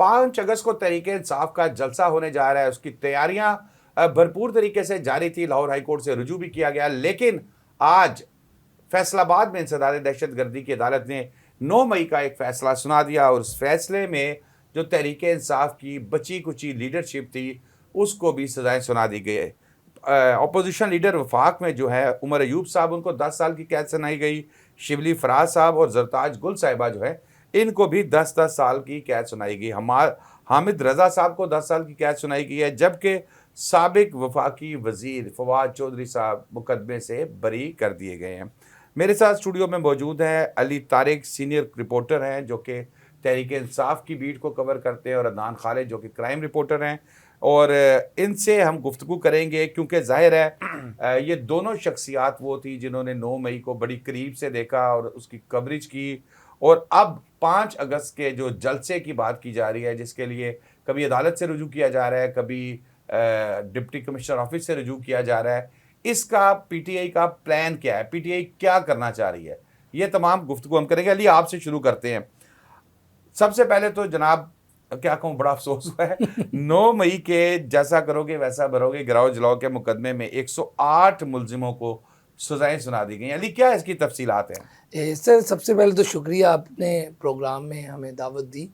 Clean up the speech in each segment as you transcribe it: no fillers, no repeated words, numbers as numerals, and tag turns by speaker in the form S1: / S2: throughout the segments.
S1: 5 अगस्त को तहरीक-ए-इंसाफ का जलसा होने जा रहा है, उसकी तैयारियां भरपूर तरीके से जारी थी। लाहौर हाई कोर्ट से रुजू भी किया गया, लेकिन आज फैसलाबाद में इंसदाद दहशतगर्दी की अदालत ने 9 मई का एक फैसला सुना दिया और उस फैसले में जो तहरीक-ए-इंसाफ की बची कुची लीडरशिप थी, उसको भी सजाएं सुना दी गई है। अपोजिशन लीडर वफाक में जो है उमर अयूब साहब, उनको 10 साल की कैद सुनाई गई। शिबली फराज साहब और जरताज गुल साहिबा जो है, इनको भी 10-10 साल की कैद सुनाई गई। हामिद रजा साहब को 10 साल की कैद सुनाई गई है, जबकि साबिक वफाकी वजीर फवाद चौधरी साहब मुकदमे से बरी कर दिए गए हैं। मेरे साथ स्टूडियो में मौजूद हैं अली तारिक, सीनियर रिपोर्टर हैं जो कि तहरीक इंसाफ की बीट को कवर करते हैं, और अदनान खालिद जो कि क्राइम रिपोर्टर हैं। और इनसे हम गुफ्तगू करेंगे क्योंकि जाहिर है ये दोनों शख्सियात वो थी जिन्होंने 9 मई को बड़ी करीब से देखा और उसकी कवरेज की, और अब 5 अगस्त के जो जलसे की बात की जा रही है, जिसके लिए कभी अदालत से रुजू किया जा रहा है, कभी डिप्टी कमिश्नर ऑफिस से रुजू किया जा रहा है। इसका पीटीआई का प्लान क्या है, पीटीआई क्या करना चाह रही है, ये तमाम गुफ्तगू हम करेंगे। अली, आपसे शुरू करते हैं। सबसे पहले तो जनाब, क्या कहूँ, बड़ा अफसोस हुआ है 9 मई के जैसा करोगे वैसा भरोगे गिराओ जलाओ के मुकदमे में 108 मुलजिमों को सजाएं सुना दी गई। अली, क्या इसकी तफसीलात हैं?
S2: सर, सबसे पहले तो शुक्रिया, आपने प्रोग्राम में हमें दावत दी।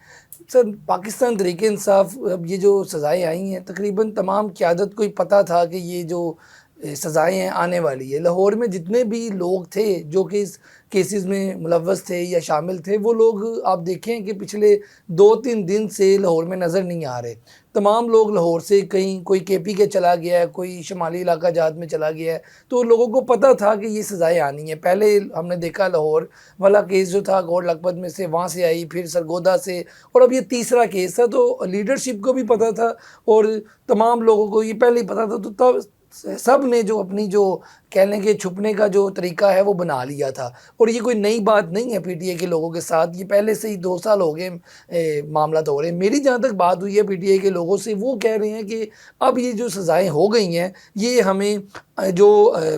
S2: सर, पाकिस्तान तहरीक इंसाफ, अब ये जो सज़ाएँ आई हैं, तकरीबन तमाम क़यादत को ही पता था कि ये जो सज़ाएँ हैं आने वाली है। लाहौर में जितने भी लोग थे जो कि इस केसेस में मुलव्वस थे या शामिल थे, वो लोग आप देखें कि पिछले 2-3 दिन से लाहौर में नज़र नहीं आ रहे। तमाम लोग लाहौर से कहीं, कोई केपी के चला गया है, कोई शुमाली इलाका जात में चला गया है, तो लोगों को पता था कि ये सज़ाएँ आनी है। पहले हमने देखा लाहौर वाला केस जो था गौर लखपत में से, वहाँ से आई, फिर सरगोदा से, और अब ये तीसरा केस था। तो लीडरशिप को भी पता था और तमाम लोगों को ये पहले ही पता था, तो तब सब ने जो अपनी जो कहने के छुपने का जो तरीका है वो बना लिया था। और ये कोई नई बात नहीं है पीटीआई के लोगों के साथ, ये पहले से ही 2 साल हो गए मामला तो हो रहे हैं। मेरी जहाँ तक बात हुई है पीटीआई के लोगों से, वो कह रहे हैं कि अब ये जो सज़ाएँ हो गई हैं, ये हमें जो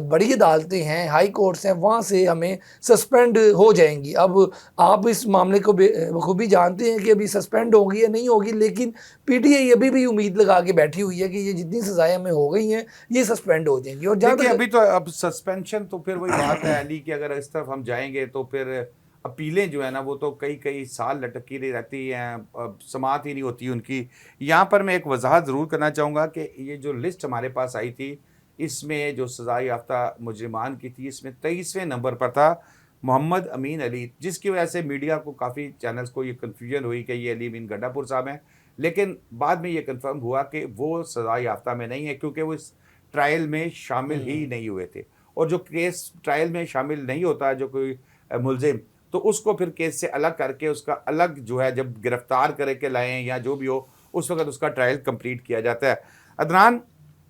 S2: बड़ी अदालतें हैं, हाई कोर्ट्स हैं, वहाँ से हमें सस्पेंड हो जाएंगी। अब आप इस मामले को बखूबी जानते हैं कि अभी सस्पेंड होगी या नहीं होगी, लेकिन पीटीआई अभी भी उम्मीद लगा के बैठी हुई है कि ये जितनी सज़ाएँ हमें हो गई हैं ये सस्पेंड हो जाएंगी। और जहाँ
S1: अभी तो अब सस्पेंशन तो फिर वही बात है अली कि अगर इस तरफ हम जाएंगे तो फिर अपीलें जो है ना वो तो कई साल लटकी रहती हैं, समाअत ही नहीं होती उनकी। यहाँ पर मैं एक वजाहत ज़रूर करना चाहूँगा कि ये जो लिस्ट हमारे पास आई थी, इसमें जो सज़ा याफ्ता मुजरिमान की थी, इसमें 23वें नंबर पर था मोहम्मद अमीन अली, जिसकी वजह से मीडिया को, काफ़ी चैनल्स को ये कन्फ्यूजन हुई कि ये अली अमीन गंडापुर साहब हैं। लेकिन बाद में ये कन्फर्म हुआ कि वो सज़ा याफ्ता में नहीं है, क्योंकि वो इस ट्रायल में शामिल ही नहीं हुए थे। और जो केस ट्रायल में शामिल नहीं होता जो कोई मुलजिम, तो उसको फिर केस से अलग करके उसका अलग जो है जब गिरफ्तार करके लाएं या जो भी हो, उस वक्त उसका ट्रायल कंप्लीट किया जाता है। अदनान,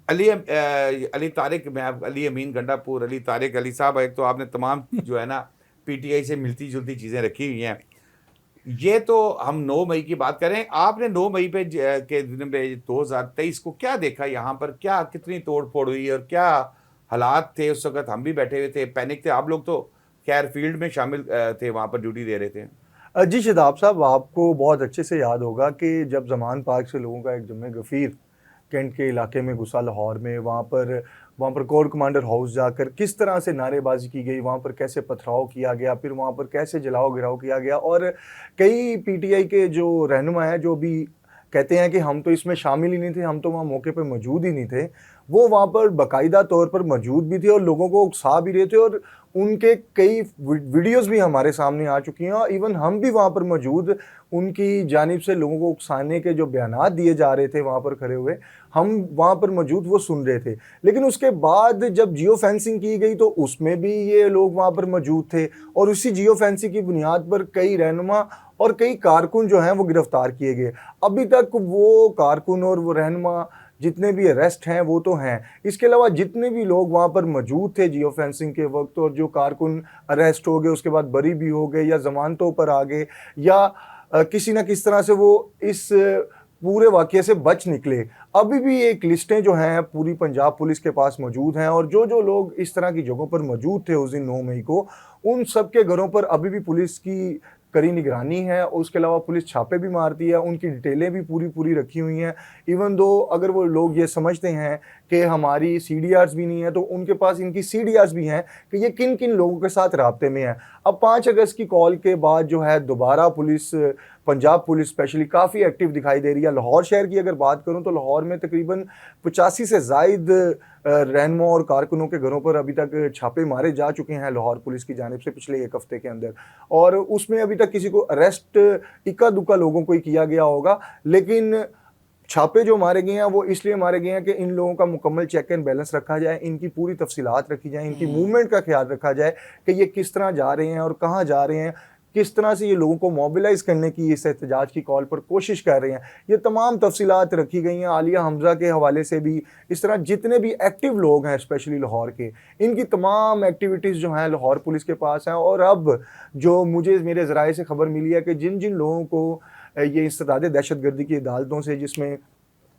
S1: अली तारिक, मैं अली अमीन गंडापुर, अली तारिक, अली साहब, एक तो आपने तमाम जो है ना पीटीआई से मिलती जुलती चीज़ें रखी हुई हैं। ये तो हम 9 मई की बात करें, आपने 9 मई पे के दिन में 2023 को क्या देखा, यहाँ पर क्या कितनी तोड़ फोड़ हुई और क्या हालात थे उस वक्त? हम भी बैठे हुए थे, पैनिक थे, आप लोग तो खैर फील्ड में शामिल थे, वहाँ पर ड्यूटी दे रहे थे।
S3: जी शदाब साहब, आपको बहुत अच्छे से याद होगा कि जब जमान पार्क से लोगों का एक जमे गफीर कैंट के इलाके में घुसा लाहौर में, वहाँ पर कोर कमांडर हाउस जाकर किस तरह से नारेबाजी की गई, वहाँ पर कैसे पथराव किया गया, फिर वहाँ पर कैसे जलाओ गिराव किया गया। और कई पीटीआई के जो रहनुमा हैं जो भी कहते हैं कि हम तो इसमें शामिल ही नहीं थे, हम तो वहाँ मौके पर मौजूद ही नहीं थे, वो वहाँ पर बाकायदा तौर पर मौजूद भी थे और लोगों को उकसा भी रहे थे। और उनके कई वीडियोस भी हमारे सामने आ चुकी हैं, और इवन हम भी वहाँ पर मौजूद, उनकी जानिब से लोगों को उकसाने के जो बयानात दिए जा रहे थे वहाँ पर खड़े हुए, हम वहाँ पर मौजूद वो सुन रहे थे। लेकिन उसके बाद जब जियो फेंसिंग की गई तो उसमें भी ये लोग वहाँ पर मौजूद थे, और उसी जियो फेंसिंग की बुनियाद पर कई रहनुमा और कई कारकुन जो हैं वो गिरफ्तार किए गए। अभी तक वो कारकुन और वो रहनुमा जितने भी अरेस्ट हैं वो तो हैं, इसके अलावा जितने भी लोग वहाँ पर मौजूद थे जियो फेंसिंग के वक्त, और जो कारकुन अरेस्ट हो गए उसके बाद बरी भी हो गए या जमानतों पर आ गए, या किसी न किस तरह से वो इस पूरे वाक़ये से बच निकले, अभी भी एक लिस्टें जो हैं पूरी पंजाब पुलिस के पास मौजूद हैं। और जो लोग इस तरह की जगहों पर मौजूद थे उस दिन 9 मई को, उन सब के घरों पर अभी भी पुलिस की कड़ी निगरानी है, उसके अलावा पुलिस छापे भी मारती है, उनकी डिटेलें भी पूरी रखी हुई हैं। इवन दो अगर वो लोग ये समझते हैं कि हमारी CDRs भी नहीं है, तो उनके पास इनकी CDRs भी हैं कि ये किन किन लोगों के साथ राब्ते में है। अब 5 अगस्त की कॉल के बाद जो है दोबारा पुलिस, पंजाब पुलिस स्पेशली काफ़ी एक्टिव दिखाई दे रही है। लाहौर शहर की अगर बात करूं तो लाहौर में तकरीबन 85 से ज़ायद रहनुमा और कारकुनों के घरों पर अभी तक छापे मारे जा चुके हैं लाहौर पुलिस की जानिब से पिछले 1 हफ्ते के अंदर, और उसमें अभी तक किसी को अरेस्ट इक्का दुक्का लोगों को ही किया गया होगा। लेकिन छापे जो मारे गए हैं वो इसलिए मारे गए हैं कि इन लोगों का मुकम्मल चेक एंड बैलेंस रखा जाए, इनकी पूरी तफसीलात रखी जाए, इनकी मूवमेंट का ख्याल रखा जाए कि ये किस तरह जा रहे हैं और कहाँ जा रहे हैं, किस तरह से ये लोगों को मोबिलाइज करने की इस एहतजाज की कॉल पर कोशिश कर रहे हैं। ये तमाम तफसीलात रखी गई हैं। आलिया हमजा के हवाले से भी, इस तरह जितने भी एक्टिव लोग हैं स्पेशली लाहौर के, इनकी तमाम एक्टिविटीज़ जो हैं लाहौर पुलिस के पास हैं। और अब जो मुझे मेरे ज़राए से खबर मिली है कि जिन जिन लोगों को ये इंसदाद दहशतगर्दी की अदालतों से, जिसमें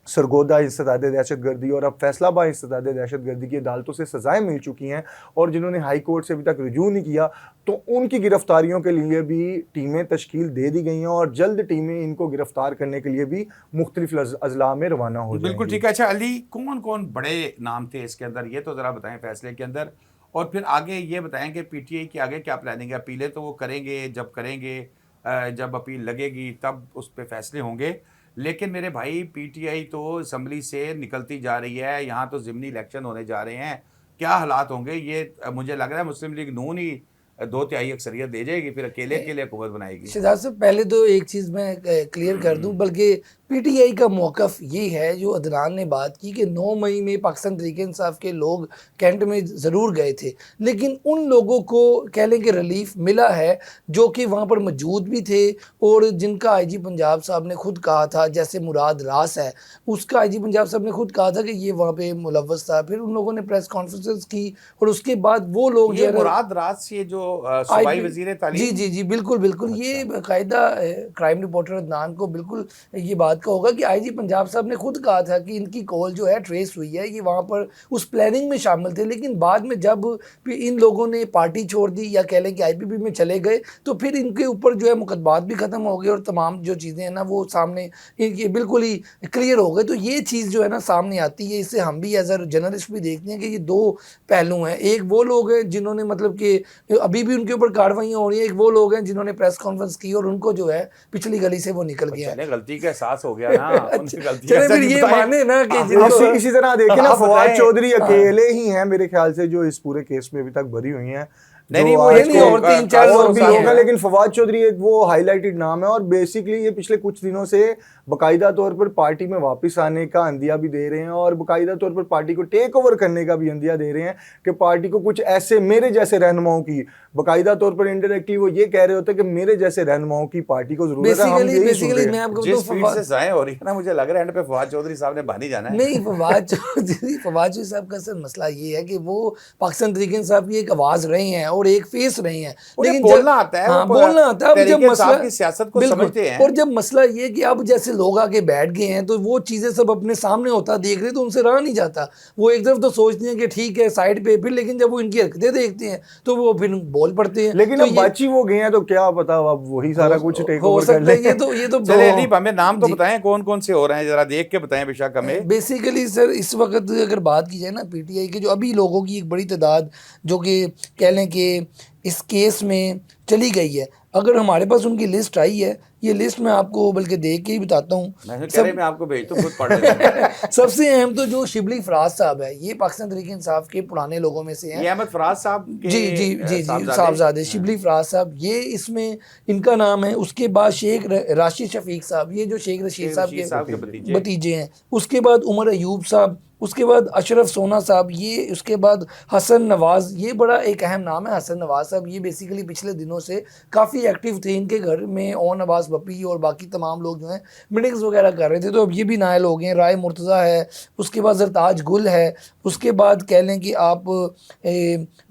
S3: सरगोदा इंसदाद दहशतगर्दी और अब फैसलाबाद इंसदाद दहशतगर्दी की अदालतों से सज़ाएं मिल चुकी हैं और जिन्होंने हाई कोर्ट से अभी तक रुजू नहीं किया, तो उनकी गिरफ्तारियों के लिए भी टीमें तश्कील दे दी गई हैं और जल्द टीमें इनको गिरफ्तार करने के लिए भी मुख्तलिफ अजला में रवाना हो जाएंगी।
S1: बिल्कुल ठीक है। अच्छा अली, कौन कौन बड़े नाम थे इसके अंदर, ये तो ज़रा बताएं फैसले के अंदर, और फिर आगे ये बताएं कि PTI की आगे क्या प्लानिंग है। अपीलें तो वो करेंगे, जब अपील लगेगी तब उस पर फैसले होंगे। लेकिन मेरे भाई PTI तो असम्बली से निकलती जा रही है, यहाँ तो ज़िमनी इलेक्शन होने जा रहे हैं, क्या हालात होंगे ये मुझे लग रहा है मुस्लिम लीग नून ही 2/3 अक्सरियत दे जाएगी, फिर अकेले हुकूमत बनाएगी।
S2: शहजाद साहब, पहले तो एक चीज़ मैं क्लियर कर दूं, बल्कि PTI का मौक़िफ़ ये है जो अदनान ने बात की कि 9 मई में पाकिस्तान तहरीक-ए-इंसाफ के लोग कैंट में ज़रूर गए थे, लेकिन उन लोगों को कह लें कि रिलीफ मिला है जो कि वहाँ पर मौजूद भी थे और जिनका IG पंजाब साहब ने खुद कहा था, जैसे मुराद रास है, उसका IG पंजाब साहब ने खुद कहा था कि ये वहाँ पे मुलव्वस था। फिर उन लोगों ने प्रेस कॉन्फ्रेंस की और उसके बाद वो लोग
S1: ये मुराद रास, ये जो सूबाई वज़ीर तालीम,
S2: जी बिल्कुल।
S1: अच्छा।
S2: ये बाकायदा क्राइम रिपोर्टर अदनान को बिल्कुल ये बात का होगा कि IG पंजाब साहब ने खुद कहा था कि इनकी कॉल जो है ट्रेस हुई है, ये वहाँ पर उस प्लानिंग में शामिल थे। लेकिन बाद में जब इन लोगों ने पार्टी छोड़ दी या कह लें कि IPP में चले गए, तो फिर इनके ऊपर जो है मुकदमात भी ख़त्म हो गए और तमाम जो चीज़ें हैं ना वो सामने इनकी बिल्कुल ही क्लियर हो गए। तो ये चीज़ जो है ना सामने आती है, इससे हम भी एज अ जर्नलिस्ट भी देखते हैं कि ये 2 पहलू हैं। एक वो लोग हैं जिन्होंने मतलब कि अभी भी उनके ऊपर कार्रवाइयाँ हो रही है, एक वो लोग हैं जिन्होंने प्रेस कॉन्फ्रेंस की और उनको जो है पिछली गली से वो निकल गया।
S1: गलती का एहसास हो गया ना।
S2: चले फिर ये माने ना कि
S3: इसी तरह देखें ना, फवाद चौधरी अकेले ही हैं मेरे ख्याल से जो इस पूरे केस में अभी तक बरी हुई हैं।
S1: नहीं
S2: और 3-4
S3: और भी होगा, लेकिन फवाद चौधरी एक वो हाईलाइटेड नाम है और बेसिकली ये पिछले कुछ दिनों से बाकायदा तौर पर पार्टी में वापस आने का अंदिया भी दे रहे हैं और बाकायदा तौर पर पार्टी को टेक ओवर करने का भी अंदिया दे रहे हैं कि पार्टी को कुछ ऐसे मेरे जैसे रहनुमाओं की, बाकायदा तौर पर इनडायरेक्टली वो ये कह रहे होते हैं कि मेरे जैसे रहनुमाओं की पार्टी को जरूरत है। हम यही सुन रहे हैं।
S1: जिस स्पीड से ज़ाय हो रही है ना, मुझे लग रहा है एंड पे फवाद चौधरी साहब ने बानी जाना है।
S2: नहीं, फवाद चौधरी साहब का सर मसला ये है कि वो पाकिस्तान तहरीक-ए-इंसाफ की एक आवाज़ रहे हैं और एक फेस रहे हैं, लेकिन
S1: बोलना आता है,
S2: हाँ, बोलना आता है। जब मसला
S1: की सियासत को समझते हैं,
S2: और जब मसला ये कि अब जैसे लोग आके बैठ गए हैं तो वो चीज़ें सब अपने सामने होता देख रहे तो उनसे रहा नहीं जाता। वो एक तरफ तो सोचते हैं कि ठीक है साइड पे, फिर लेकिन जब वो इनकी हरकतें देखते हैं तो वो फिर बोल पड़ते हैं।
S3: लेकिन
S2: तो
S3: अब बाची वो गए हैं तो क्या पता अब वही सारा कुछ टेक ओवर कर ले।
S2: ये तो
S1: चलिए अलीप, हमें नाम तो बताएं कौन कौन से हो रहे हैं, जरा देख के बताएं बेशक हमें।
S2: बेसिकली सर इस वक्त अगर बात की जाए ना PTI के जो अभी लोगों की एक बड़ी तादाद जो कि कह लें कि इस केस में चली गई है, अगर हमारे पास उनकी लिस्ट आई है, ये लिस्ट मैं आपको बल्कि देख के ही बताता हूँ।
S1: मैं आपको भेज तो खुद पढ़ लेता हूं।
S2: सबसे अहम तो जो शिबली फराज साहब है, ये पाकिस्तान तहरीक-ए-इंसाफ के पुराने लोगों में से हैं।
S1: ये अहमद फराज साहब के
S2: जी साहबजादे शिबली फराज साहब, ये इसमें इनका नाम है। उसके बाद शेख राशिद शफीक साहब, ये जो शेख रशीद साहब के भतीजे हैं। उसके बाद उमर अयूब साहब, उसके बाद अशरफ सोना साहब, ये उसके बाद हसन नवाज़, ये बड़ा एक अहम नाम है हसन नवाज़ साहब। ये बेसिकली पिछले दिनों से काफ़ी एक्टिव थे, इनके घर में ओन अब्बास बप्पी और बाकी तमाम लोग जो हैं मीटिंग्स वगैरह कर रहे थे, तो अब ये भी नायल हो गए हैं। राय मुर्तज़ा है, उसके बाद ज़रताज गुल है, उसके बाद कह लें कि आप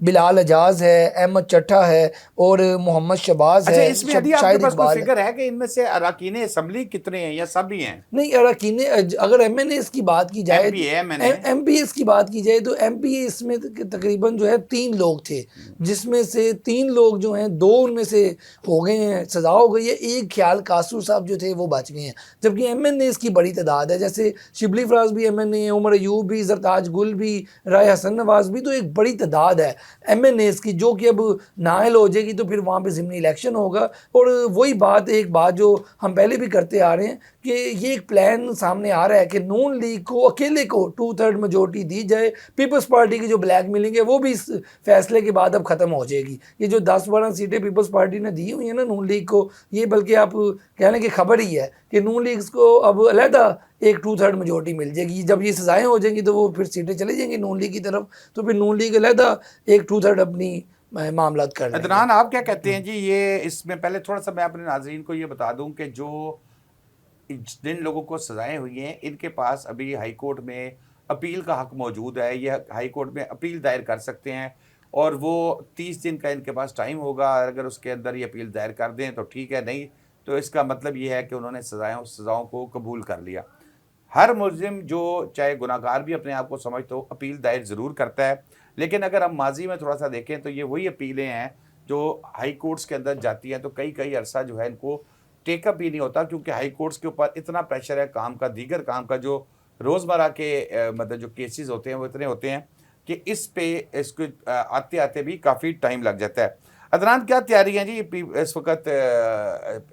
S2: बिलाल एजाज है, अहमद चट्ठा है और मोहम्मद शबाज है।
S1: इसमें यदि आपके पास कोई फिगर है कि इनमें से अरकान असम्बली कितने हैं या सब ही हैं?
S2: नहीं, अरकान अगर MNAs की बात की जाए,
S1: मैंने
S2: MPS की बात की जाए तो MPS में तकरीबन जो है 3 लोग थे, जिसमें से 3 लोग जो हैं 2 उनमें से हो गए हैं, सज़ा हो गई है, एक ख्याल कासू साहब जो थे वो बच गए हैं। जबकि MNAs की बड़ी तादाद है, जैसे शिबली फराज भी MNA है, उमर अयूब भी, जरताज गुल भी, राय हसन नवाज भी, तो एक बड़ी तादाद है MNAs की जो कि अब नाअहल हो जाएगी तो फिर वहाँ पे ज़िमनी इलेक्शन होगा। और वही बात, एक बात जो हम पहले भी करते आ रहे हैं कि ये एक प्लान सामने आ रहा है कि नून लीग को अकेले को 2/3 मेजोरिटी दी जाए। पीपल्स पार्टी की जो ब्लैक मिलिंग है वो भी इस फैसले के बाद अब ख़त्म हो जाएगी। ये जो 10-12 सीटें पीपल्स पार्टी ने दी हुई हैं ना नून लीग को, ये बल्कि आप कहने की खबर ही है कि नून लीग को अब अलहदा एक 2/3 मेजोरिटी मिल जाएगी। जब ये सजाएं हो जाएंगी तो वो फिर सीटें चली जाएंगी नून लीग की तरफ, तो फिर नून लीग अलहदा एक 2/3 अपनी मामला कर लेंगे।
S1: अदनान, आप क्या कहते हैं जी? ये इसमें पहले थोड़ा सा मैं अपने नाजरीन को ये बता दूं कि जो जिन लोगों को सजाएं हुई हैं इनके पास अभी हाई कोर्ट में अपील का हक मौजूद है। ये हाई कोर्ट में अपील दायर कर सकते हैं और वो 30 दिन का इनके पास टाइम होगा। अगर उसके अंदर ये अपील दायर कर दें तो ठीक है, नहीं तो इसका मतलब ये है कि उन्होंने सज़ाओं को कबूल कर लिया। हर मुलजिम जो चाहे गुनाहगार भी अपने आप को समझ तो अपील दायर ज़रूर करता है, लेकिन अगर हम माजी में थोड़ा सा देखें तो ये वही अपीलें हैं जो हाई कोर्ट्स के अंदर जाती हैं तो कई कई अरसा जो है इनको टेकअप ही नहीं होता, क्योंकि हाई कोर्ट्स के ऊपर इतना प्रेशर है काम का, दीगर काम का, जो रोज़मर्रा के मतलब जो केसेस होते हैं वो इतने होते हैं कि इसको आते आते भी काफ़ी टाइम लग जाता है। अदनान, क्या तैयारी है जी इस वक्त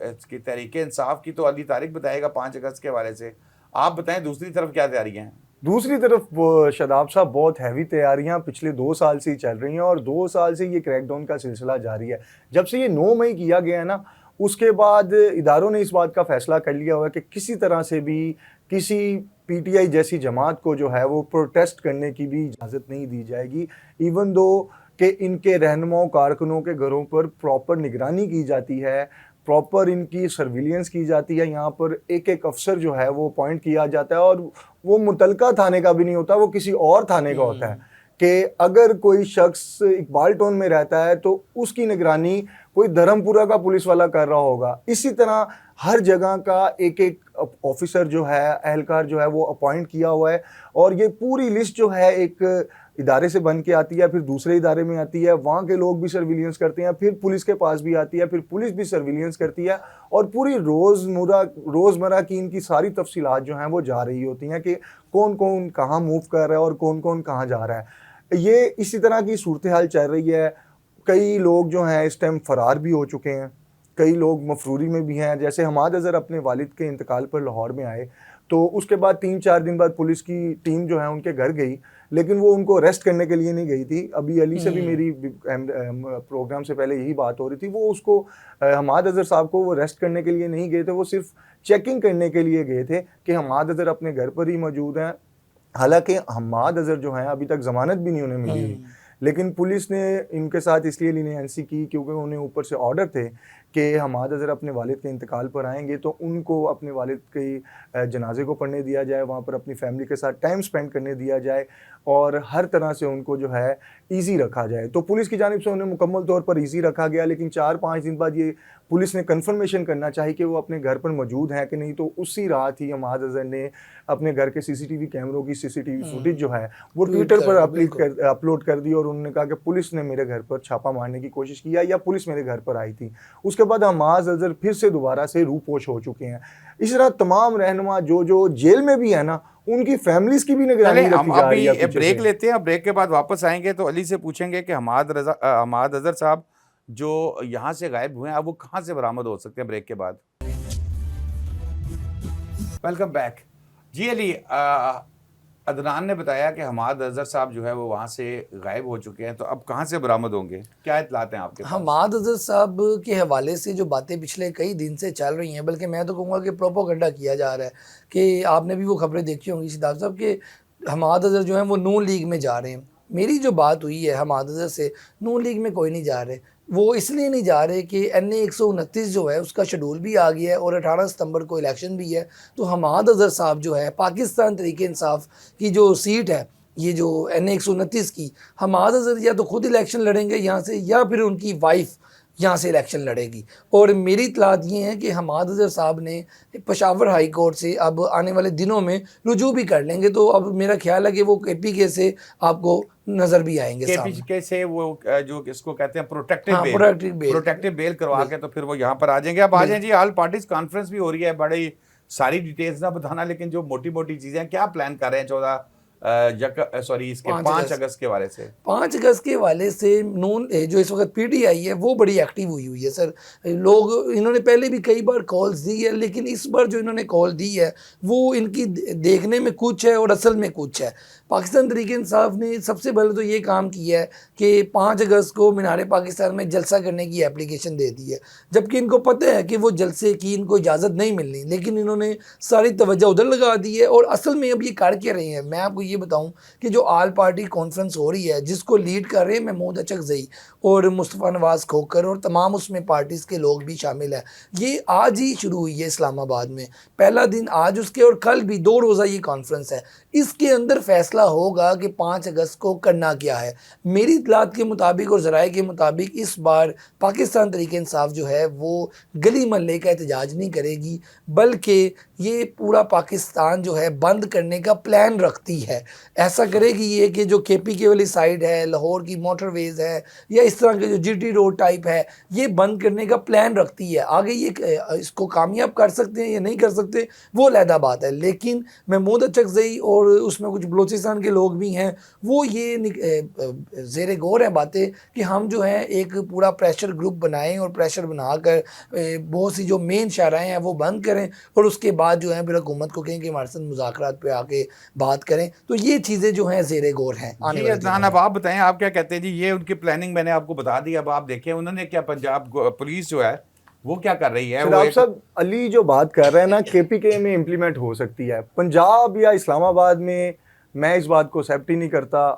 S1: इसकी तहरीक इंसाफ की? तो अली तारिक बताएगा 5 अगस्त के हवाले से, आप बताएं दूसरी तरफ क्या तैयारियां हैं?
S3: दूसरी तरफ शादाब साहब बहुत हैवी तैयारियां पिछले 2 साल से ही चल रही हैं और 2 साल से ये क्रैकडाउन का सिलसिला जारी है। जब से ये 9 मई किया गया है ना, उसके बाद इदारों ने इस बात का फैसला कर लिया हुआ है कि किसी तरह से भी किसी PTI जैसी जमात को जो है वो प्रोटेस्ट करने की भी इजाज़त नहीं दी जाएगी, इवन दो कि इनके रहनुमाओं कारकुनों के घरों पर प्रॉपर निगरानी की जाती है, प्रॉपर इनकी सर्विलियंस की जाती है। यहाँ पर एक एक अफसर जो है वो अपॉइंट किया जाता है और वो मुतलका थाने का भी नहीं होता, वो किसी और थाने का होता है कि अगर कोई शख्स इकबाल टाउन में रहता है तो उसकी निगरानी कोई धर्मपुरा का पुलिस वाला कर रहा होगा। इसी तरह हर जगह का एक एक ऑफिसर जो है, एहलकार जो है वो अपॉइंट किया हुआ है और ये पूरी लिस्ट जो है एक इदारे से बन के आती है, फिर दूसरे इदारे में आती है, वहाँ के लोग भी सर्विलियंस करते हैं, फिर पुलिस के पास भी आती है, फिर पुलिस भी सर्विलियंस करती है और पूरी रोज़मर्रा की इनकी सारी तफसीलात जो हैं वो जा रही होती हैं कि कौन कौन कहाँ मूव कर रहा है और कौन कौन कहाँ जा रहा है। ये इसी तरह की सूरत हाल चल रही है। कई लोग जो हैं इस टाइम फ़रार भी हो चुके हैं, कई लोग मफरूरी में भी हैं। जैसे हमाद अज़हर अपने वालिद के इंतकाल पर लाहौर में आए तो उसके बाद 3-4 दिन बाद पुलिस की टीम जो है उनके घर गई, लेकिन वो उनको अरेस्ट करने के लिए नहीं गई थी। अभी अली से भी मेरी प्रोग्राम से पहले यही बात हो रही थी, वो उसको हमाद अज़हर साहब को वो अरेस्ट करने के लिए नहीं गए थे, वो सिर्फ चेकिंग करने के लिए गए थे कि हमाद अज़हर अपने घर पर ही मौजूद हैं। हालांकि हमाद अज़हर जो हैं अभी तक ज़मानत भी नहीं उन्हें मिली हुई, लेकिन पुलिस ने इनके साथ इसलिए लीनियंसी की क्योंकि उन्हें ऊपर से ऑर्डर थे कि हमाद अज़हर अपने वालिद के इंतकाल पर आएंगे तो उनको अपने वालिद के जनाजे को पढ़ने दिया जाए, वहाँ पर अपनी फैमिली के साथ टाइम स्पेंड करने दिया जाए और हर तरह से उनको जो है ईजी रखा जाए। तो पुलिस की जानिब से उन्हें मुकम्मल तौर पर ईजी रखा गया, लेकिन 4-5 दिन बाद ये पुलिस ने कंफर्मेशन करना चाहिए कि वो अपने घर पर मौजूद हैं कि नहीं। तो उसी रात ही हमाद अज़हर ने अपने घर के CCTV कैमरों की CCTV फुटेज जो है वो ट्विटर पर अपलोड कर दी और उन्होंने कहा कि पुलिस ने मेरे घर पर छापा मारने की कोशिश किया या पुलिस मेरे घर पर आई थी। उसके बाद हमाद अज़हर फिर से दोबारा से रूपोश हो चुके हैं। इस तरह तमाम रहनुमा जो जेल में भी है ना, उनकी फैमिलीज की भी निगरानी रखी जा रही है।
S1: अभी ब्रेक लेते हैं, ब्रेक के बाद वापस आएंगे तो अली से पूछेंगे कि हमाद अज़हर साहब जो यहाँ से गायब हुए हैं अब वो कहाँ से बरामद हो सकते हैं ब्रेक के बाद। वेलकम बैक जी। अली, अदनान ने बताया कि हमाद अज़हर साहब जो है वो वहाँ से गायब हो चुके हैं, तो अब कहाँ से बरामद होंगे, क्या इत्तलात हैं आपके पास?
S2: हमाद अज़हर साहब के हवाले से जो बातें पिछले कई दिन से चल रही हैं, बल्कि मैं तो कहूँगा कि प्रोपोगंडा किया जा रहा है कि आपने भी वो खबरें देखी होंगी सिद्धार्थ साहब कि हमाद अज़हर जो हैं वो नून लीग में जा रहे हैं। मेरी जो बात हुई है हमाद अज़हर से, नून लीग में कोई नहीं जा रहे। वो इसलिए नहीं जा रहे कि NA 129 जो है उसका शेड्यूल भी आ गया है और 18 सितंबर को इलेक्शन भी है। तो हमाद अज़हर साहब जो है पाकिस्तान तहरीक इंसाफ की जो सीट है, ये जो NA 129 की, हमाद अज़हर या तो खुद इलेक्शन लड़ेंगे यहाँ से या फिर उनकी वाइफ यहाँ से इलेक्शन लड़ेगी। और मेरी इतलात ये है कि हमाद अजहर साहब ने पेशावर हाई कोर्ट से अब आने वाले दिनों में रुजू भी कर लेंगे, तो अब मेरा ख्याल है कि वो KPK से आपको नजर भी आएंगे सामने।
S1: KPK से वो जो इसको कहते हैं प्रोटेक्टिव
S2: हाँ,
S1: बेल, प्रोटेक्टिव बेल करवा के तो फिर वो यहाँ पर आ जाएंगे। अब आ जाए जी, ऑल पार्टीज कॉन्फ्रेंस भी हो रही है, बड़ी सारी डिटेल्स ना बताना, लेकिन जो मोटी मोटी चीजें क्या प्लान कर रहे हैं 5 अगस्त के बारे से।
S2: 5 अगस्त के वाले से नून जो इस वक्त PTI है वो बड़ी एक्टिव हुई है सर। लोग, इन्होंने पहले भी कई बार कॉल्स दी है, लेकिन इस बार जो इन्होंने कॉल दी है वो इनकी देखने में कुछ है और असल में कुछ है। पाकिस्तान तहरीक इंसाफ ने सबसे पहले तो ये काम किया है कि 5 अगस्त को मीनार पाकिस्तान में जलसा करने की एप्लीकेशन दे दी है, जबकि इनको पता है कि वो जलसे की इनको इजाज़त नहीं मिलनी, लेकिन इन्होंने सारी तवज्जो उधर लगा दी है। और असल में अब ये कर क्या रहे हैं, मैं आपको ये बताऊं कि जो ऑल पार्टी कॉन्फ्रेंस हो रही है जिसको लीड कर रहे हैं महमूद अचकज़ई और मुस्तफ़ा नवाज़ खोखर और तमाम उसमें पार्टीज़ के लोग भी शामिल हैं, ये आज ही शुरू हुई है इस्लामाबाद में। पहला दिन आज उसके और कल भी 2 रोज़ा ये कॉन्फ्रेंस है। इसके अंदर फैसला होगा कि 5 अगस्त को करना क्या है। मेरी इतलात के मुताबिक और ज़राए के मुताबिक इस बार पाकिस्तान तहरीक इंसाफ जो है वो गली महल्ले का एहतजाज नहीं करेगी, बल्कि ये पूरा पाकिस्तान जो है बंद करने का प्लान रखती है। ऐसा करेगी ये कि जो KPK वाली साइड है, लाहौर की मोटरवेज़ है या इस तरह के जो GT रोड टाइप है, ये बंद करने का प्लान रखती है। आगे ये इसको कामयाब कर सकते हैं या नहीं कर सकते वो अलहदा बात है, लेकिन महमूद अचकज़ई और उसमें कुछ बलूचिस्तान के लोग भी हैं, वो ये ज़ेरे गौर है बातें कि हम जो है एक पूरा प्रेशर ग्रुप बनाएं और प्रेशर बनाकर बहुत सी जो मेन शहराएँ हैं वो बंद करें और उसके बाद जो है फिर हुकूमत को कहें कि हमारे साथ मुज़ाकरात पे आके बात करें। तो ये चीज़ें जो हैं ज़ेरे गौर हैं आने वाले दिनों में।
S1: अब आप बताएं, आप क्या कहते हैं जी? ये उनकी प्लानिंग मैंने आपको बता दी। अब आप देखें उन्होंने क्या, पंजाब पुलिस जो है वो क्या कर रही है।
S3: शदाब साहब, अली जो बात कर रहे हैं ना KPK में इम्प्लीमेंट हो सकती है, पंजाब या इस्लामाबाद में मैं इस बात को एक्सेप्ट ही नहीं करता,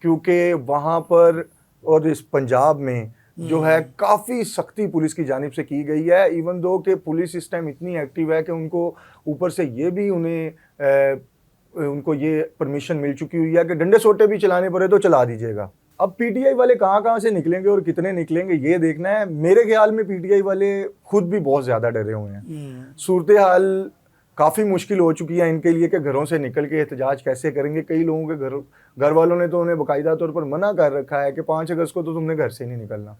S3: क्योंकि वहाँ पर और इस पंजाब में जो है काफ़ी सख्ती पुलिस की जानिब से की गई है। इवन दो कि पुलिस इस टाइम इतनी एक्टिव है कि उनको ऊपर से ये भी उनको ये परमिशन मिल चुकी हुई है कि डंडे सोटे भी चलाने पड़े तो चला दीजिएगा। अब PTI वाले कहाँ से निकलेंगे और कितने निकलेंगे ये देखना है। मेरे ख्याल में PTI वाले खुद भी बहुत ज़्यादा डरे हुए हैं। सूरत हाल काफ़ी मुश्किल हो चुकी है इनके लिए कि घरों से निकल के एहतजाज कैसे करेंगे। कई लोगों के घर वालों ने तो उन्हें बाकायदा तौर पर मना कर रखा है कि 5 अगस्त को तो तुमने घर से नहीं निकलना,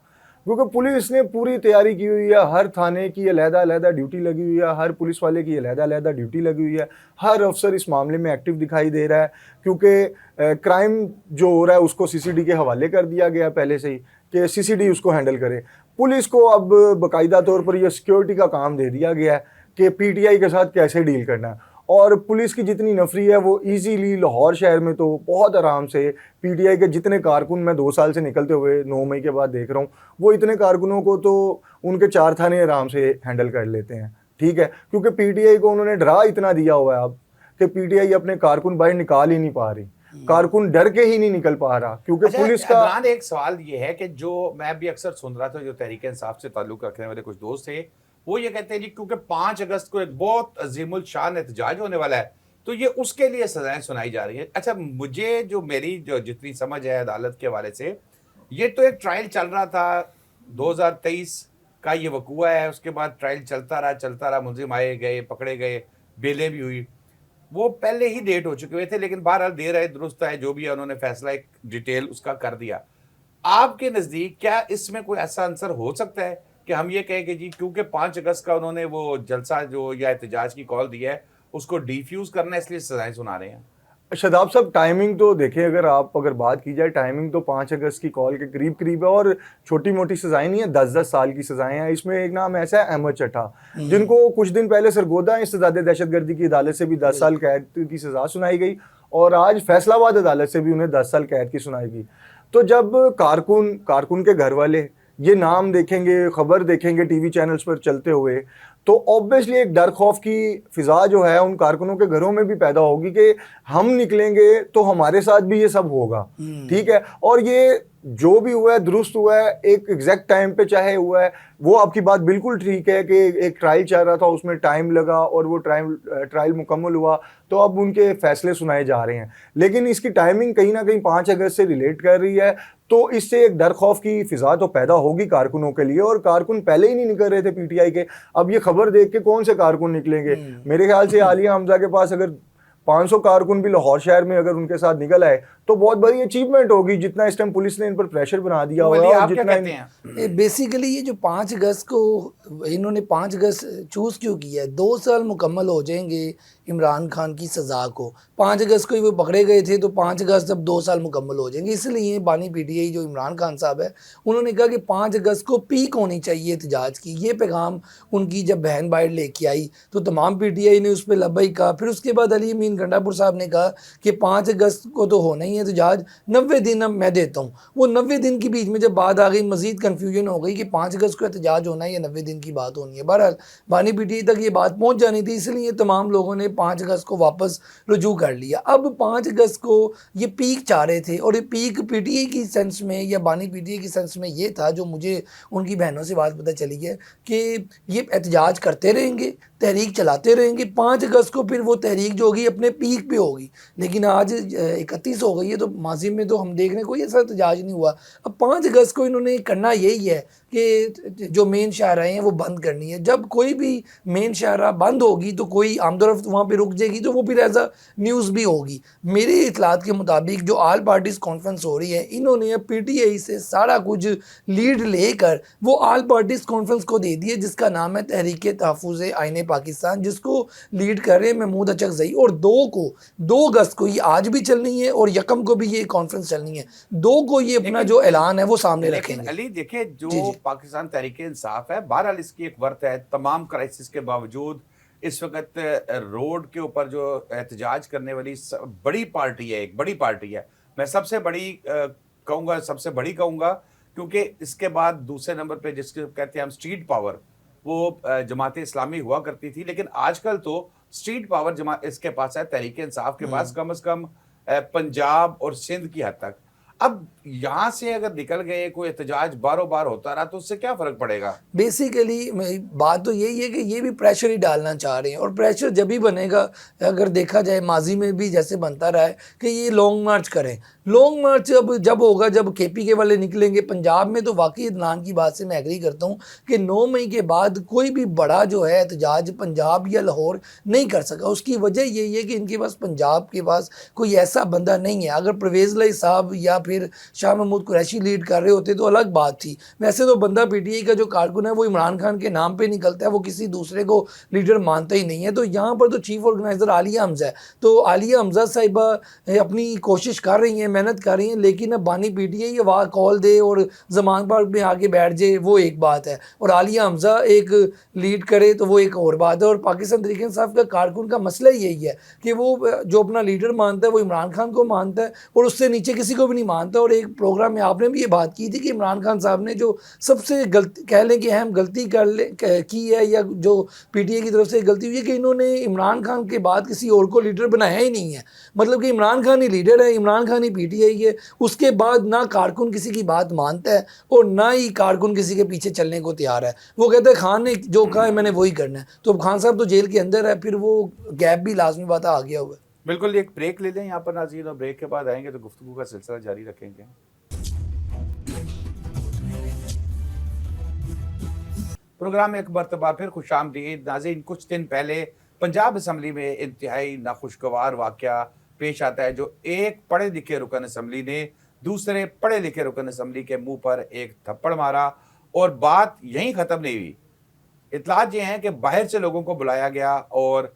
S3: क्योंकि पुलिस ने पूरी तैयारी की हुई है। हर थाने की अलग-अलग ड्यूटी लगी हुई है, हर पुलिस वाले की अलग-अलग ड्यूटी लगी हुई है। हर अफसर इस मामले में एक्टिव दिखाई दे रहा है, क्योंकि क्राइम जो हो रहा है उसको CCD के हवाले कर दिया गया पहले से ही कि CCD उसको हैंडल करे। पुलिस को अब बाकायदा तौर पर यह सिक्योरिटी का काम दे दिया गया है कि PTI के साथ कैसे डील करना है। और पुलिस की जितनी नफरी है वो इजीली लाहौर शहर में तो बहुत आराम से PTI के जितने कारकुन मैं 2 साल से निकलते हुए 9 मई के बाद देख रहा हूँ, वो इतने कारकुनों को तो उनके 4 थाने आराम से हैंडल कर लेते हैं। ठीक है, क्योंकि PTI को उन्होंने डरा इतना दिया हुआ है अब कि PTI अपने कारकुन बाहर निकाल ही नहीं पा रही, कारकुन डर के ही नहीं निकल पा रहा, क्योंकि पुलिस का।
S1: एक सवाल ये है कि जो मैं भी अक्सर सुन रहा था, जो तहरीक इंसाफ से ताल्लुक रखने वाले कुछ दोस्त थे, वो ये कहते हैं जी क्योंकि 5 अगस्त को एक बहुत अजीमुल शान एहतजाज होने वाला है, तो ये उसके लिए सजाएं सुनाई जा रही है। अच्छा, मुझे जो मेरी जो जितनी समझ है अदालत के हवाले से, ये तो एक ट्रायल चल रहा था, 2023 का ये वकूआ है, उसके बाद ट्रायल चलता रहा, मुलजिम आए गए, पकड़े गए, बेलें भी हुई, वो पहले ही डेट हो चुके हुए थे, लेकिन बहरहाल देर है दुरुस्त है, जो भी है उन्होंने फैसला एक डिटेल उसका कर दिया। आपके नज़दीक क्या इसमें कोई ऐसा आंसर हो सकता है कि हम ये कहें कि जी क्योंकि 5 अगस्त का उन्होंने वो जलसा जो या एहतजाज की कॉल दी है उसको डिफ्यूज करना है, इसलिए सजाएं सुना रहे हैं?
S3: शदाब साहब, टाइमिंग तो देखें, अगर बात की जाए टाइमिंग तो 5 अगस्त की कॉल के करीब है, और छोटी मोटी सजाएं नहीं है, 10-10 साल की सजाएं हैं। इसमें एक नाम ऐसा है अहमद चट्टा, जिनको कुछ दिन पहले सरगोदा इंसदादे दहशतगर्दी की अदालत से भी 10 साल कैद की सजा सुनाई गई, और आज फैसलाबाद अदालत से भी उन्हें 10 साल कैद की सुनाई गई। तो जब कारकुन के घर वाले ये नाम देखेंगे, खबर देखेंगे टीवी चैनल्स पर चलते हुए, तो ऑब्वियसली एक डर खौफ की फिजा जो है उन कारकुनों के घरों में भी पैदा होगी कि हम निकलेंगे तो हमारे साथ भी ये सब होगा। ठीक है, और ये जो भी हुआ है दुरुस्त हुआ है, एक एग्जैक्ट टाइम पे चाहे हुआ है। वो आपकी बात बिल्कुल ठीक है कि एक ट्रायल चल रहा था, उसमें टाइम लगा और वो ट्रायल मुकम्मल हुआ, तो अब उनके फैसले सुनाए जा रहे हैं। लेकिन इसकी टाइमिंग कहीं ना कहीं 5 अगस्त से रिलेट कर रही है, तो इससे एक डर खौफ की फिजा तो पैदा होगी कारकुनों के लिए। और कारकुन पहले ही नहीं निकल रहे थे पीटीआई के, अब ये खबर देख के कौन से कारकुन निकलेंगे? मेरे ख्याल से आलिया हमजा के पास अगर 500 कारकुन भी लाहौर शहर में अगर उनके साथ निकल आए तो बहुत बड़ी अचीवमेंट होगी, जितना इस टाइम पुलिस ने इन पर प्रेशर बना दिया हुआ है। और जितना
S2: बेसिकली ये जो 5 अगस्त को इन्होंने 5 अगस्त चूज़ क्यों किया है, 2 साल मुकम्मल हो जाएंगे इमरान खान की सज़ा को। 5 अगस्त को ही वो पकड़े गए थे, तो 5 अगस्त अब 2 साल मुकम्मल हो जाएंगे। इसलिए बानी पीटीआई जो इमरान खान साहब है, उन्होंने कहा कि 5 अगस्त को पीक होनी चाहिए एहतजाज की। ये पैगाम उनकी जब बहन बाइट लेके आई तो तमाम पीटीआई ने उस पर लब्बई कहा। फिर उसके बाद अली अमीन गंडापुर साहब ने कहा कि 5 अगस्त को तो होना ही है एहतजाज, 90 दिन अब मैं देता हूँ। वो 90 दिन के बीच में जब बात आ गई, मजीद कन्फ्यूजन हो गई कि 5 अगस्त को एहतजाज होना है या 90 दिन की बात होनी है। बहरहाल बानी पीटीआई तक ये बात पहुँच जानी थी, इसलिए तमाम लोगों ने 5 अगस्त को वापस रुजू कर लिया। अब 5 अगस्त को ये पीक चाह रहे थे, और ये पीक पीटीआई की सेंस में या बानी पीटीआई की सेंस में ये था, जो मुझे उनकी बहनों से बात पता चली है, कि ये एहतजाज करते रहेंगे, तहरीक चलाते रहेंगे। 5 अगस्त को फिर वो तहरीक जो होगी अपने पीक पे होगी। लेकिन आज 31 हो गई है, तो माजी में तो हम देख रहे हैं कोई ऐसा एहतजाज नहीं हुआ। अब 5 अगस्त को इन्होंने करना यही है कि जो मेन शाहराएँ हैं वो बंद करनी है। जब कोई भी मेन शाहरा बंद होगी तो कोई आमदोरफ्त वहाँ पे रुक जाएगी, तो वो फिर एज अ न्यूज़ भी होगी। मेरे इतलात के मुताबिक जो आल पार्टीज़ कॉन्फ्रेंस हो रही है, इन्होंने अब पीटीआई से सारा कुछ लीड लेकर वो आल पार्टीज़ कॉन्फ्रेंस को दे दी है, जिसका नाम है तहरीक तहफ़्फ़ुज़ आईन पाकिस्तान, जिसको लीड कर रहे हैं महमूद अचकज़ई। और 2 अगस्त को ये आज भी चलनी है और यकम को भी ये कॉन्फ्रेंस चलनी है। 2 को ये अपना जो ऐलान है वो सामने रखेंगे।
S1: अली देखे जो पाकिस्तान तहरीक इंसाफ है, बहरहाल इसकी एक वर्त है। तमाम क्राइसिस के बावजूद इस वक्त रोड के ऊपर जो एहतजाज करने वाली बड़ी पार्टी है, एक बड़ी पार्टी है। मैं सबसे बड़ी कहूँगा, सबसे बड़ी कहूँगा, क्योंकि इसके बाद दूसरे नंबर पे जिसके कहते हैं हम स्ट्रीट पावर, वो जमात इस्लामी हुआ करती थी। लेकिन आजकल तो स्ट्रीट पावर इसके पास है, तहरीक इंसाफ के पास कम से कम पंजाब और सिंध की हद तक। अब यहाँ से अगर निकल गए, कोई एहतजाज बारों बार होता रहा, तो उससे क्या फ़र्क पड़ेगा?
S2: बेसिकली बात तो यही है कि ये भी प्रेशर ही डालना चाह रहे हैं, और प्रेशर जब भी बनेगा, अगर देखा जाए माजी में भी जैसे बनता रहा है कि ये लॉन्ग मार्च करें। लॉन्ग मार्च जब होगा, जब केपी के वाले निकलेंगे पंजाब में, तो वाकई इदनान की बात से मैं एग्री करता हूँ कि 9 मई के बाद कोई भी बड़ा जो है एहतजाज पंजाब या लाहौर नहीं कर सका। उसकी वजह यही है कि इनके पास, पंजाब के पास कोई ऐसा बंदा नहीं है। अगर परवेज़ लाई साहब या फिर शाह महमूद कुरैशी लीड कर रहे होते तो अलग बात थी। वैसे तो बंदा पीटीआई का जो कारकुन है वो इमरान खान के नाम पे निकलता है, वो किसी दूसरे को लीडर मानता ही नहीं है। तो यहाँ पर तो चीफ ऑर्गेनाइजर आलिया हमजा है, तो आलिया हमजा साहिबा अपनी कोशिश कर रही हैं, मेहनत कर रही हैं। लेकिन अब बानी पीटीआई वाह कॉल दे और जमान पार्क में आके बैठ जाए, वो एक बात है, और आलिया हमजा एक लीड करे तो वो एक और बात है। और पाकिस्तान तहरीक इंसाफ का कारकुन का मसला यही है कि वो जो अपना लीडर मानता है वो इमरान खान को मानता है, और उससे नीचे किसी को भी नहीं मानता। और एक प्रोग्राम में आपने भी ये बात की थी कि इमरान खान साहब ने जो सबसे गलती, कह लें कि अहम गलती की है, या जो पीटीआई की तरफ से गलती हुई है, कि इन्होंने इमरान खान के बाद किसी और को लीडर बनाया ही नहीं है। मतलब कि इमरान खान ही लीडर है, इमरान खान ही पीटीआई है। उसके बाद ना कारकुन किसी की बात मानता है और ना ही कारकुन किसी के पीछे चलने को तैयार है। वो कहता है खान ने जो कहा है मैंने वही करना है। तो अब खान साहब तो जेल के अंदर है, फिर वो गैप भी लाजमी बात आ गया हुआ है।
S1: बिल्कुल, एक ब्रेक ले लें यहाँ पर नाज़रीन, और ब्रेक के बाद आएंगे तो गुफ्तगू का सिलसिला जारी रखेंगे। प्रोग्राम में एक मरतबा फिर खुशामदीद नाज़रीन। कुछ दिन पहले पंजाब असम्बली में इंतहाई नाखुशगवार वाक़या पेश आता है, जो एक पढ़े लिखे रुकन असम्बली ने दूसरे पढ़े लिखे रुकन असम्बली के मुंह पर एक थप्पड़ मारा, और बात यहीं ख़त्म नहीं हुई। इतलात ये हैं कि बाहर से लोगों को बुलाया गया, और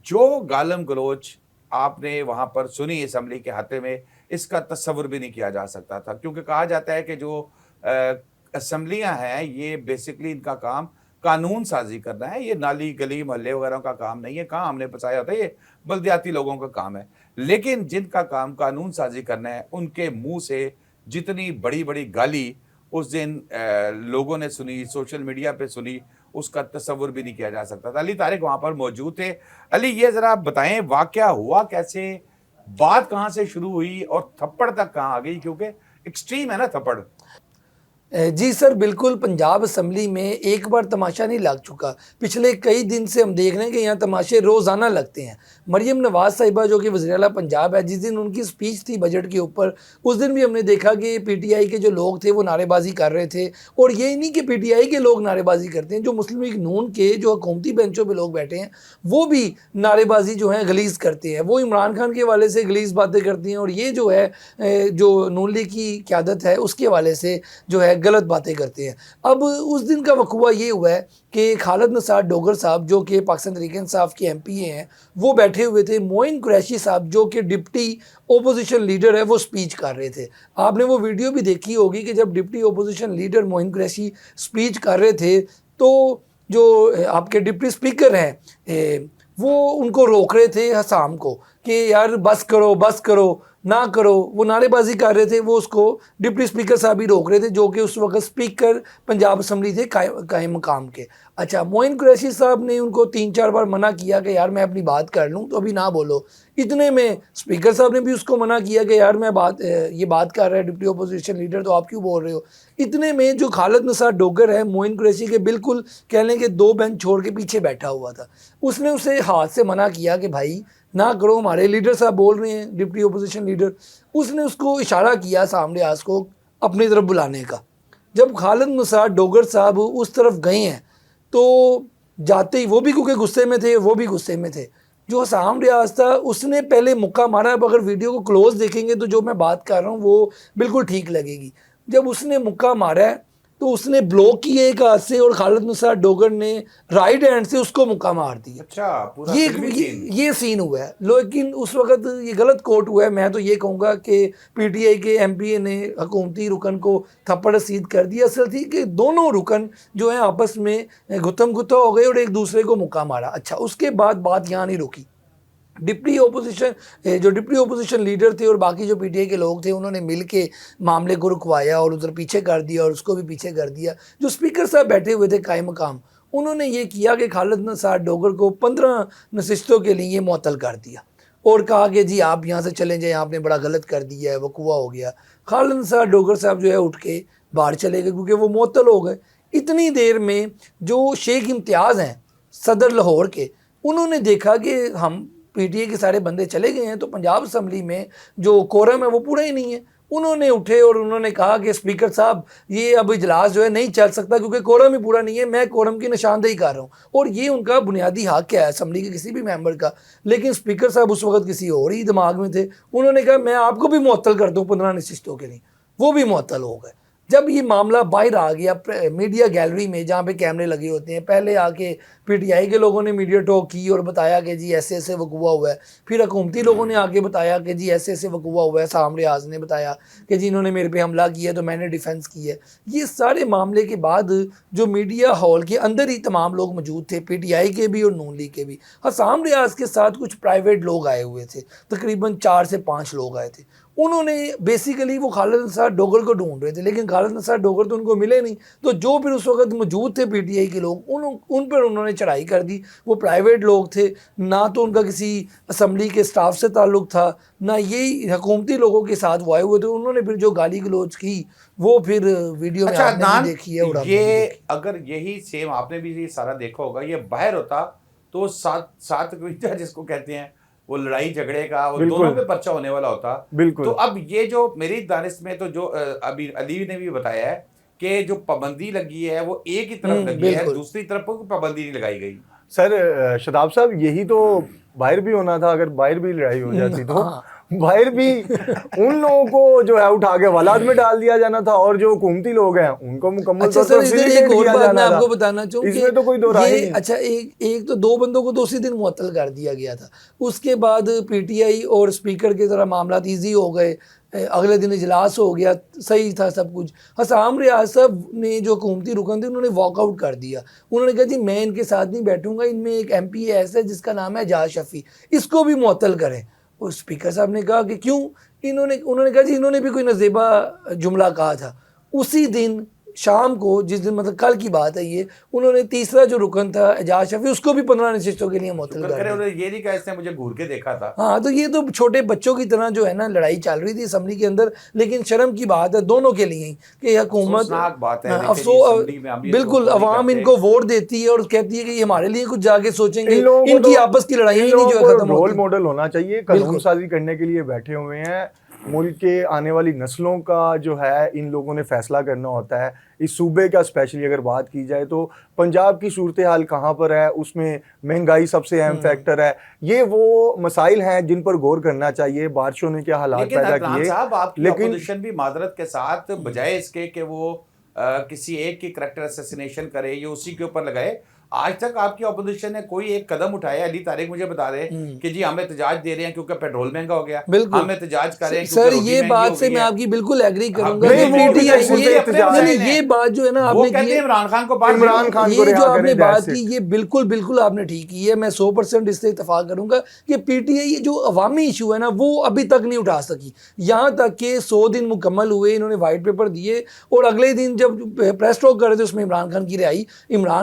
S1: जो गालम गलोच आपने वहाँ पर सुनी असम्बली के हाथे में, इसका तस्वुर भी नहीं किया जा सकता था। क्योंकि कहा जाता है कि जो असम्बलियाँ हैं, ये बेसिकली इनका काम कानून साजी करना है। ये नाली गली मोहल्ले वगैरह का काम नहीं है, कहाँ हमने बचाया होता है, ये बल्दियाती लोगों का काम है। लेकिन जिनका काम कानून साजी करना है, उनके मुंह से जितनी बड़ी बड़ी गाली उस दिन लोगों ने सुनी, सोशल मीडिया पे सुनी, उसका तस्वुर भी नहीं किया जा सकता था। अली तारिक वहाँ पर मौजूद थे। अली, ये ज़रा आप बताएं, वाक़या हुआ कैसे, बात कहाँ से शुरू हुई और थप्पड़ तक कहाँ आ गई? क्योंकि एक्सट्रीम है ना थप्पड़।
S2: जी सर, बिल्कुल। पंजाब असम्बली में एक बार तमाशा नहीं लग चुका, पिछले कई दिन से हम देख रहे हैं कि यहाँ तमाशे रोज़ाना लगते हैं। मरियम नवाज साहिबा जो कि वज़ीर आला पंजाब है, जिस दिन उनकी स्पीच थी बजट के ऊपर, उस दिन भी हमने देखा कि पीटीआई के जो लोग थे वो नारेबाजी कर रहे थे। और ये नहीं कि पीटीआई के लोग नारेबाजी करते हैं, जो मुस्लिम लीग नून के जो हुकूमती बेंचों पर लोग बैठे हैं वो भी नारेबाजी जो है गलीज़ करते हैं, वो इमरान खान के हवाले से गलीज़ बातें करती हैं, और ये जो है जो नून लीग की क़यादत है उसके हवाले से जो है गलत बातें करते हैं। अब उस दिन का वक़ुआ ये हुआ है कि खालिद निसार डोगर साहब जो कि पाकिस्तान तहरीक इंसाफ के एमपीए हैं, वो बैठे हुए थे। मोइन कुरैशी साहब जो कि डिप्टी ओपोजिशन लीडर है, वो स्पीच कर रहे थे। आपने वो वीडियो भी देखी होगी कि जब deputy opposition leader Moin Qureshi speech कर रहे थे तो जो आपके डिप्टी स्पीकर हैं वो उनको रोक रहे थे हसाम को कि यार बस करो ना करो। वो नारेबाजी कर रहे थे, वो उसको डिप्टी स्पीकर साहब ही रोक रहे थे जो कि उस वक्त स्पीकर पंजाब असम्बली थे कायम मकाम के। अच्छा, मोइन कुरैशी साहब ने उनको 3-4 बार मना किया कि यार मैं अपनी बात कर लूँ तो अभी ना बोलो। इतने में स्पीकर साहब ने भी उसको मना किया कि यार मैं ये बात कर रहा है डिप्टी अपोजिशन लीडर, तो आप क्यों बोल रहे हो। इतने में जो खालिद निसार डोगर है, मोइन कुरैशी के बिल्कुल कह लें कि 2 बेंच छोड़ के पीछे बैठा हुआ था, उसने उसे हाथ से मना किया कि भाई ना करो, हमारे लीडर साहब बोल रहे हैं, डिप्टी ओपोजिशन लीडर। उसने उसको इशारा किया सामने आज को अपनी तरफ बुलाने का। जब खालिद निसार डोगर साहब उस तरफ गए हैं तो जाते ही वो भी क्योंकि गुस्से में थे, वो भी गुस्से में थे। जो हसाम रियाज था उसने पहले मुक्का मारा। अब अगर वीडियो को क्लोज देखेंगे तो जो मैं बात कर रहा हूँ वो बिल्कुल ठीक लगेगी। जब उसने मुक्का मारा है तो उसने ब्लॉक किए एक हाथ से और खालिद निसार डोगर ने राइट हैंड से उसको मुक्का मार दिया।
S1: अच्छा, पूरा
S2: ये
S1: फिल्मी सीन।
S2: ये सीन हुआ है, लेकिन उस वक्त ये गलत कोट हुआ है। मैं तो ये कहूँगा कि पीटीआई के एमपीए ने हुकूमती रुकन को थप्पड़ रसीद कर दिया। असल थी कि दोनों रुकन जो है आपस में गुत्थम गुत्था हो गए और एक दूसरे को मुक्का मारा। अच्छा, उसके बाद बात यहाँ नहीं रुकी। डिप्टी ओपोजिशन लीडर थे और बाकी जो पीटीआई के लोग थे उन्होंने मिल के मामले को रुकवाया और उधर पीछे कर दिया और उसको भी पीछे कर दिया। जो स्पीकर साहब बैठे हुए थे कायम मकाम, उन्होंने ये किया कि खालिद निसार डोगर को 15 नशिस्तों के लिए मुअत्तल कर दिया और कहा कि जी आप यहाँ से चले जाएं, आपने बड़ा गलत कर दिया है, वक़ुआ हो गया। खालिद निसार डोगर साहब जो है उठ के बाहर चले गए क्योंकि वो मुअत्तल हो गए। इतनी देर में जो शेख इम्तियाज़ हैं सदर लाहौर के, उन्होंने देखा कि हम पीटीए के सारे बंदे चले गए हैं तो पंजाब असम्बली में जो कोरम है वो पूरा ही नहीं है। उन्होंने उठे और उन्होंने कहा कि स्पीकर साहब ये अब इजलास जो है नहीं चल सकता क्योंकि कोरम ही पूरा नहीं है, मैं कोरम की निशानदेही कर रहा हूँ। और ये उनका बुनियादी हक है असम्बली के किसी भी मेंबर का। लेकिन स्पीकर साहब उस वक्त किसी और ही दिमाग में थे। उन्होंने कहा मैं आपको भी मुअत्तल कर दूँ 15 नशिस्तों के लिए, वो भी मुअत्तल हो गए। जब ये मामला बाहर आ गया मीडिया गैलरी में जहाँ पे कैमरे लगे होते हैं, पहले आके पीटीआई के लोगों ने मीडिया टॉक की और बताया कि जी ऐसे ऐसे वक़ुआ हुआ है। फिर हुकूमती लोगों ने आके बताया कि जी ऐसे ऐसे वक़ुआ हुआ है। हसाम रियाज ने बताया कि जी इन्होंने मेरे पे हमला किया तो मैंने डिफेंस की है। ये सारे मामले के बाद जो मीडिया हॉल के अंदर ही तमाम लोग मौजूद थे, पीटीआई के भी और नून लीग के भी। हसाम रियाज के साथ कुछ प्राइवेट लोग आए हुए थे, तकरीबन 4 से 5 लोग आए थे। उन्होंने बेसिकली वो खालिद निसार डोगर को ढूंढ रहे थे लेकिन खालिद निसार डोगर तो उनको मिले नहीं। तो जो फिर उस वक्त मौजूद थे पीटीआई के लोग, उन पर उन्होंने चढ़ाई कर दी। वो प्राइवेट लोग थे, ना तो उनका किसी असम्बली के स्टाफ से ताल्लुक़ था, ना यही हुकूमती लोगों के साथ वो आए हुए थे। उन्होंने फिर जो गाली गलौज की वो फिर वीडियो में
S1: अच्छा,
S2: आपने भी देखी है। और
S1: ये अगर यही सेम आपने भी ये सारा देखा होगा, ये बाहर होता तो 7 जिसको कहते हैं वो लड़ाई झगड़े का वो दोनों पे पर्चा होने वाला होता।
S3: बिल्कुल।
S1: तो अब ये जो मेरी दानिश में तो जो अभी अली ने भी बताया है कि जो पाबंदी लगी है वो एक ही तरफ लगी है, दूसरी तरफ को पाबंदी नहीं लगाई गई।
S3: सर शदाब साहब यही तो बाहर भी होना था। अगर बाहर भी लड़ाई हो जाती तो बाहर भी उन लोगों को जो है उठा के वलाद में डाल दिया जाना था और जो हुकूमती लोग हैं उनको मुकम्मल
S2: अच्छा सर, इधर एक और बात मैं आपको बताना चाहूँ,
S3: इसमें तो कोई दो राय नहीं।
S2: अच्छा, एक तो 2 बंदों को तो उसी दिन मुअत्तल कर दिया गया था। उसके बाद पीटीआई और स्पीकर के जरा मामला ईजी हो गए, अगले दिन इजलास हो गया, सही था सब कुछ। हसाम रियाज साहब ने जो हुकूमती रुकन थे उन्होंने वॉकआउट कर दिया। उन्होंने कहा जी मैं इनके साथ नहीं बैठूंगा, इनमें एक एमपी ऐसा है जिसका नाम है एजाज शफी, इसको भी मुअत्तल करें। और स्पीकर साहब ने कहा कि क्यों, उन्होंने कहा जी इन्होंने भी कोई नज़ेबा जुमला कहा था। उसी दिन शाम को जिस दिन मतलब कल की बात है ये, उन्होंने तीसरा जो रुकन था एजाज शफी उसको भी 15 नशिस्तों के लिए मुअत्तल कर दिया।
S1: उन्होंने ये नहीं कहा इसने मुझे घूर के देखा था।
S2: हाँ, तो ये तो छोटे बच्चों की तरह जो है ना लड़ाई चल रही थी असम्बली के अंदर, लेकिन शर्म की बात है दोनों के लिए कि हुकूमत,
S1: अफसोसनाक बात है।
S2: हाँ,
S1: देखिए जी, असम्बली में हम ये
S2: बिल्कुल
S1: तो नहीं
S2: अवाम
S1: करते।
S2: इनको वोट देती है और कहती है कि ये हमारे लिए कुछ जाके सोचेंगे,
S3: इन लोगों को
S2: इनकी
S3: तो-
S2: आपस की लड़ाइयाँ
S3: इन
S2: ही नहीं जो है
S3: लोगों को
S2: खत्म
S3: रोल
S2: होती।
S3: मॉडल होना चाहिए, कानून साजी करने के लिए बैठे हुए हैं। मुल्क के आने वाली नस्लों का जो है इन लोगों ने फैसला करना होता है। इस सूबे का स्पेशली अगर बात की जाए तो पंजाब की सूरत हाल कहाँ पर है, उसमें महंगाई सबसे अहम फैक्टर है। ये वो मसाइल हैं जिन पर गौर करना चाहिए। बारिशों ने क्या हालात
S1: लेकिन
S3: पैदा
S1: अदनान
S3: किए,
S1: साहब, आपकी
S3: लेकिन
S1: अपोजिशन भी मादरत के साथ बजाय इसके कि वो किसी एक की करैक्टर असैसिनेशन करे, ये उसी के ऊपर लगाए, आज तक आपकी अपोजिशन ने कोई एक कदम उठाया? अली तारिक मुझे बता रहे कि जी हम एहतजाज दे रहे हैं क्योंकि पेट्रोल महंगा हो गया,
S2: बिल्कुल।
S1: हम एहतजाज कर रहे हैं
S2: सर
S1: क्योंकि रोटी
S2: ये
S1: महंगी
S2: बात
S1: हो
S2: से
S1: गई
S2: मैं
S1: है।
S2: आपकी बिल्कुल एग्री करूंगा
S1: नहीं,
S2: कि
S1: वो
S2: PTI
S1: भी सिर्फ
S2: ये
S1: अपने मसाइल हैं।
S2: ये बात जो है ना
S1: वो
S2: आपने
S1: कहते हैं
S2: की,
S1: इमरान खान को बाहर
S3: इमरान खान को
S2: ये
S3: रिहा
S2: जो आपने
S3: करें,
S2: बात
S3: that's
S2: की
S3: it।
S2: ये बिल्कुल बिल्कुल आपने ठीक की है। मैं 100% इससे इतफाक करूंगा कि PTI ये जो अवामी इशू है ना वो अभी तक नहीं उठा सकी। यहाँ तक कि 100 दिन मुकम्मल हुए, इन्होंने वाइट पेपर दिए और अगले दिन जब प्रेस टॉक कर रहे थे उसमें इमरान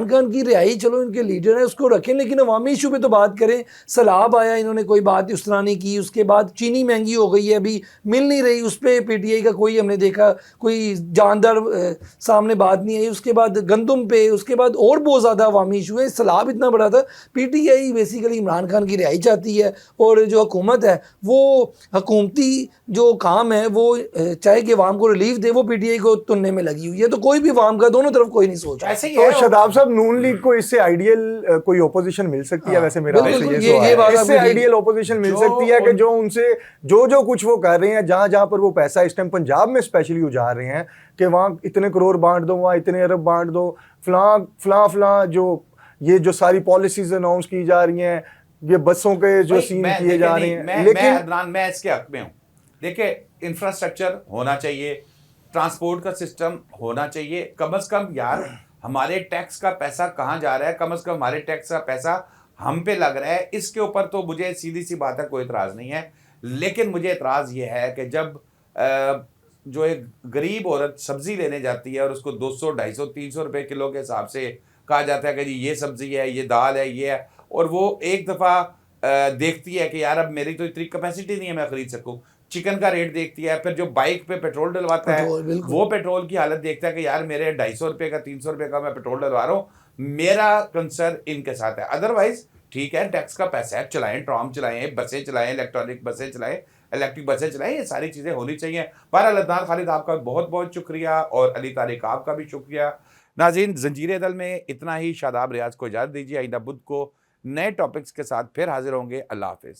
S2: खान की रिहाई, चलो इनके लीडर है उसको रखें, लेकिन अवामी इशू पे तो बात करें। सैलाब आया, इन्होंने कोई बात उस तरह नहीं की। उसके बाद चीनी महंगी हो गई है, अभी मिल नहीं रही, उस पर PTI का कोई हमने देखा कोई जानदार सामने बात नहीं आई। उसके बाद गंदम पे, उसके बाद और बहुत ज़्यादा अवामी इशू है। सैलाब इतना बड़ा था। PTI बेसिकली इमरान खान की रिहाई चाहती है और जो हुकूमत है वो हुकूमती जो काम है वो चाहे कि अवाम को रिलीफ दे, वो PTI को तुनने में लगी हुई है। तो कोई भी अवाम का दोनों तरफ कोई नहीं सोच रहा।
S1: ऐसे ही
S3: तो
S1: है।
S3: शदाब साहब, नून लीग को इससे आइडियल कोई ओपोजिशन मिल सकती है? वैसे मेरा
S2: बिल्कुल,
S3: आपसे
S2: ये
S3: ये
S2: बात
S3: सवाल है, इससे
S2: आपकी ठीक।
S3: आइडियल ओपोजिशन मिल
S1: जो
S3: सकती है कि
S1: उन-
S3: जो उनसे जो कुछ वो कर रहे हैं, जहां जहां पर वो पैसा इस टाइम पंजाब में स्पेशली उजाड़ रहे हैं कि वहां इतने करोड़ बांट दो, वहां इतने अरब बांट दो, फलां जो ये जो सारी पॉलिसीज अनाउंस की जा रही हैं, ये बसों के जो
S1: भाई,
S3: सीन
S1: मैं-
S3: किए
S1: देखिए
S3: जा
S1: नहीं,
S3: रहे हैं,
S1: मैं
S3: लेकिन
S1: अदनान, मैं इसके हक में हूँ। देखिए, इंफ्रास्ट्रक्चर होना चाहिए, ट्रांसपोर्ट का सिस्टम होना चाहिए। कम से कम यार हमारे टैक्स का पैसा कहाँ जा रहा है, कम से कम हमारे टैक्स का पैसा हम पे लग रहा है, इसके ऊपर तो मुझे सीधी सी बात है कोई इतराज़ नहीं है। लेकिन मुझे इतराज़ ये है कि जब जो एक गरीब औरत सब्जी लेने जाती है और उसको 200, 250, 300 रुपए किलो के हिसाब से कहा जाता है कि जी ये सब्जी है, ये दाल है, ये है, और वो एक दफ़ा देखती है कि यार अब मेरी तो इतनी कैपेसिटी नहीं है मैं खरीद सकूं, चिकन का रेट देखती है, फिर जो बाइक पे पेट्रोल डलवाता है
S2: पेट्रोल, बिल्कुल।
S1: वो पेट्रोल की हालत देखता है कि यार मेरे 250 रुपये का, 300 रुपये का मैं पेट्रोल डलवा रहा हूँ। मेरा कंसर्न इनके साथ है। अदरवाइज ठीक है, टैक्स का पैसा है, चलाएं, ट्राम चलाएं, बसें चलाएं, इलेक्ट्रॉनिक बसें चलाएं, इलेक्ट्रिक बसें चलाएं, ये सारी चीज़ें होनी चाहिए। बहरहाल अदनान खालिद आपका बहुत बहुत शुक्रिया और अली तारिक आपका भी शुक्रिया। नाज़रीन, ज़ंजीर दल में इतना ही। शादाब रियाज को इजाज़त दीजिए। आइंदा बुध को नए टॉपिक्स के साथ फिर हाजिर होंगे। अल्लाह हाफिज़।